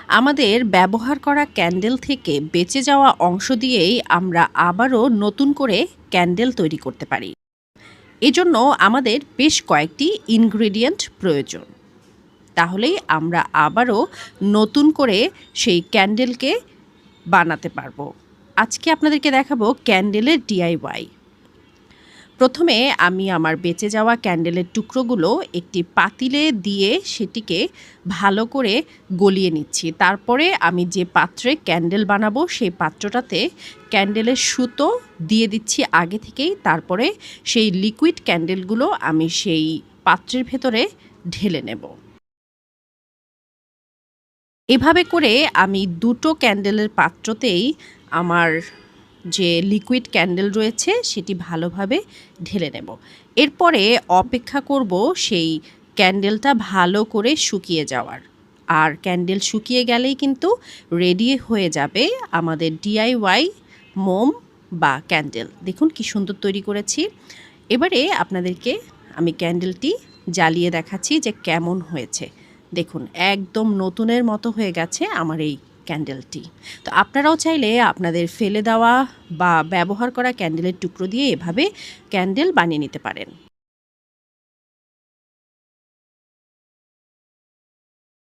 আমাদের ব্যবহার করা ক্যান্ডেল থেকে বেঁচে যাওয়া অংশ দিয়েই আমরা আবারও নতুন করে ক্যান্ডেল তৈরি করতে পারি। এজন্য আমাদের বেশ কয়েকটি ইনগ্রেডিয়েন্ট প্রয়োজন। তাহলেই আমরা আবারও নতুন করে সেই ক্যান্ডেলকে বানাতে পারবো। আজকে আপনাদেরকে দেখাবো ক্যান্ডেলের ডিআইওয়াই। প্রথমে আমি আমার বেঁচে যাওয়া ক্যান্ডেলের টুকরোগুলো একটি পাতিলে দিয়ে সেটিকে ভালো করে গলিয়ে নিচ্ছি। তারপরে আমি যে পাত্রে ক্যান্ডেল বানাবো সেই পাত্রটাতে ক্যান্ডেলের সুতো দিয়ে দিচ্ছি আগে থেকেই। তারপরে সেই লিকুইড ক্যান্ডেলগুলো আমি সেই পাত্রের ভেতরে ঢেলে নেব। এভাবে করে আমি দুটো ক্যান্ডেলের পাত্রতেই আমার যে লিকুইড ক্যান্ডেল রয়েছে সেটি ভালোভাবে ঢেলে নেব। এরপরে অপেক্ষা করব সেই ক্যান্ডেলটা ভালো করে শুকিয়ে যাওয়ার। আর ক্যান্ডেল শুকিয়ে গেলেই কিন্তু রেডি হয়ে যাবে আমাদের ডিআইওয়াই মোম বা ক্যান্ডেল। দেখুন কি সুন্দর তৈরি করেছি। এবারে আপনাদেরকে আমি ক্যান্ডেলটি জ্বালিয়ে দেখাচ্ছি যে কেমন হয়েছে। দেখুন একদম নতুনের মতো হয়ে গেছে আমার এই ক্যান্ডেলটি। তো আপনারাও চাইলে আপনাদের ফেলে দেওয়া বা ব্যবহার করা ক্যান্ডেলের টুকরো দিয়ে এভাবে ক্যান্ডেল বানিয়ে নিতে পারেন।